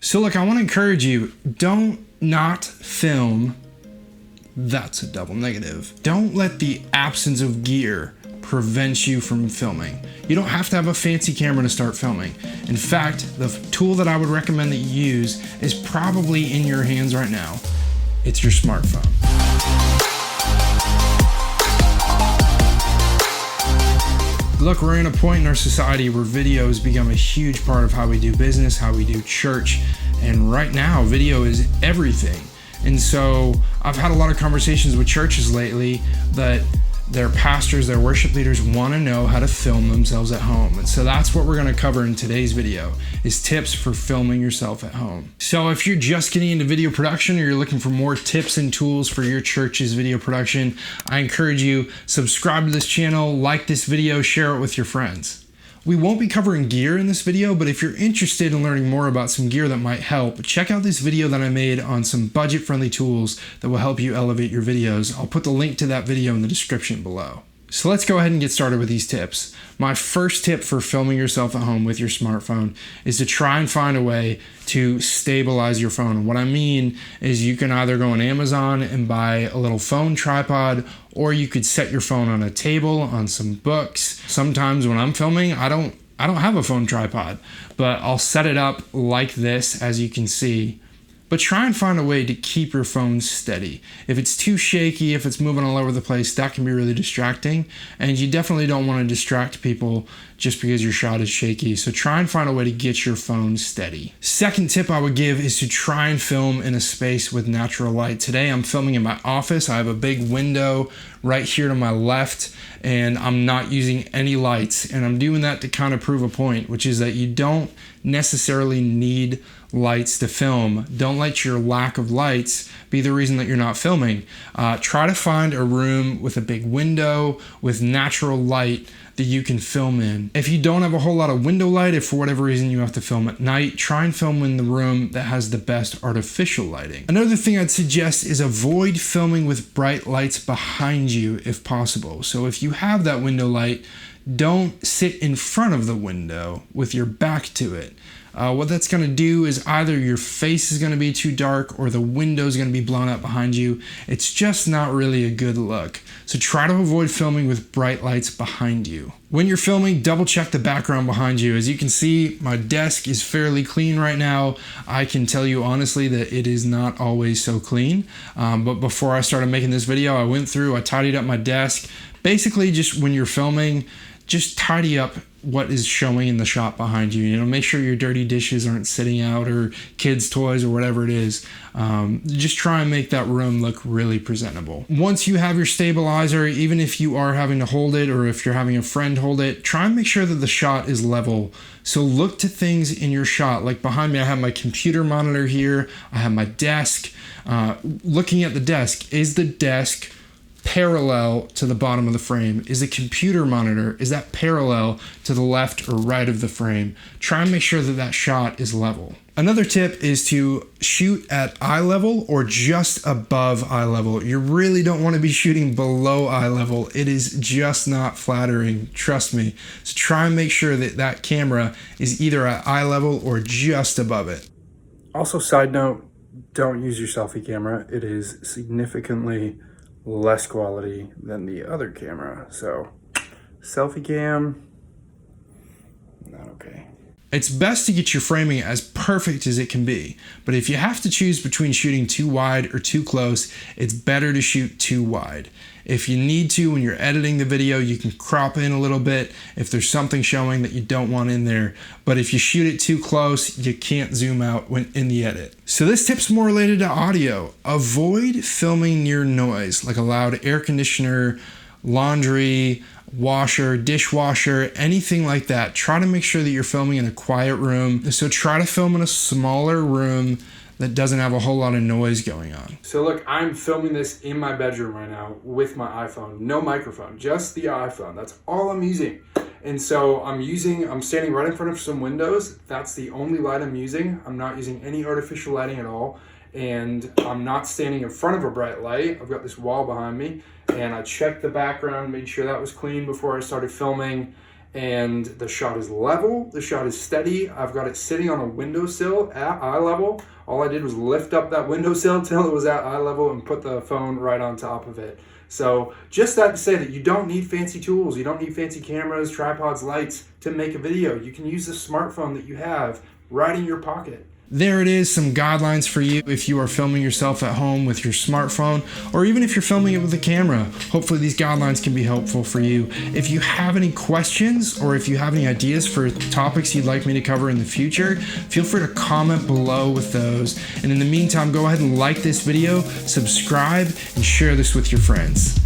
So look, I want to encourage you, don't not film. That's a double negative. Don't let the absence of gear prevent you from filming. You don't have to have a fancy camera to start filming. In fact, the tool that I would recommend that you use is probably in your hands right now. It's your smartphone. Look, we're in a point in our society where video has become a huge part of how we do business, how we do church, and right now video is everything. And so I've had a lot of conversations with churches lately that their pastors, their worship leaders want to know how to film themselves at home. And so that's what we're going to cover in today's video, is tips for filming yourself at home. So if you're just getting into video production or you're looking for more tips and tools for your church's video production, I encourage you, subscribe to this channel, like this video, share it with your friends. We won't be covering gear in this video, but if you're interested in learning more about some gear that might help, check out this video that I made on some budget-friendly tools that will help you elevate your videos. I'll put the link to that video in the description below. So let's go ahead and get started with these tips. My first tip for filming yourself at home with your smartphone is to try and find a way to stabilize your phone. And what I mean is you can either go on Amazon and buy a little phone tripod, or you could set your phone on a table, on some books. Sometimes when I'm filming, I don't have a phone tripod, but I'll set it up like this, as you can see. But try and find a way to keep your phone steady. If it's too shaky, if it's moving all over the place, that can be really distracting. And you definitely don't want to distract people just because your shot is shaky. So try and find a way to get your phone steady. Second tip I would give is to try and film in a space with natural light. Today I'm filming in my office. I have a big window right here to my left, and I'm not using any lights. And I'm doing that to kind of prove a point, which is that you don't necessarily need lights to film. Don't let your lack of lights be the reason that you're not filming. Try to find a room with a big window with natural light that you can film in. If you don't have a whole lot of window light, if for whatever reason you have to film at night, try and film in the room that has the best artificial lighting. Another thing I'd suggest is avoid filming with bright lights behind you if possible. So if you have that window light, don't sit in front of the window with your back to it. What that's going to do is either your face is going to be too dark or the window is going to be blown up behind you. It's just not really a good look. So try to avoid filming with bright lights behind you. When you're filming, double check the background behind you. As you can see, my desk is fairly clean right now. I can tell you honestly that it is not always so clean. But before I started making this video, I tidied up my desk. Basically, just when you're filming, just tidy up what is showing in the shot behind you. You know, make sure your dirty dishes aren't sitting out, or kids' toys, or whatever it is. Just try and make that room look really presentable. Once you have your stabilizer, even if you are having to hold it or if you're having a friend hold it, try and make sure that the shot is level. So look to things in your shot. Like behind me, I have my computer monitor here. I have my desk. Looking at the desk, is the desk parallel to the bottom of the frame? Is the computer monitor, is that parallel to the left or right of the frame? Try and make sure that that shot is level. Another tip is to shoot at eye level or just above eye level. You really don't want to be shooting below eye level. It is just not flattering, trust me. So try and make sure that that camera is either at eye level or just above it. Also, side note, don't use your selfie camera. It is significantly less quality than the other camera. So selfie cam, not okay. It's best to get your framing as perfect as it can be, but if you have to choose between shooting too wide or too close, it's better to shoot too wide. If you need to, when you're editing the video, you can crop in a little bit if there's something showing that you don't want in there. But if you shoot it too close, you can't zoom out when in the edit. So this tip's more related to audio. Avoid filming near noise, like a loud air conditioner, laundry, washer, dishwasher, anything like that. Try to make sure that you're filming in a quiet room. So try to film in a smaller room that doesn't have a whole lot of noise going on. So look, I'm filming this in my bedroom right now with my iPhone. No microphone, just the iPhone. That's all I'm using. And so I'm standing right in front of some windows. That's the only light I'm using. I'm not using any artificial lighting at all. And I'm not standing in front of a bright light. I've got this wall behind me, and I checked the background, made sure that was clean before I started filming. and the shot is level, the shot is steady. I've got it sitting on a windowsill at eye level. All I did was lift up that windowsill till it was at eye level and put the phone right on top of it. So just that to say that you don't need fancy tools, you don't need fancy cameras, tripods, lights to make a video. You can use the smartphone that you have right in your pocket. There it is, some guidelines for you if you are filming yourself at home with your smartphone, or even if you're filming it with a camera. Hopefully these guidelines can be helpful for you. If you have any questions or if you have any ideas for topics you'd like me to cover in the future, feel free to comment below with those. And in the meantime, go ahead and like this video, subscribe, and share this with your friends.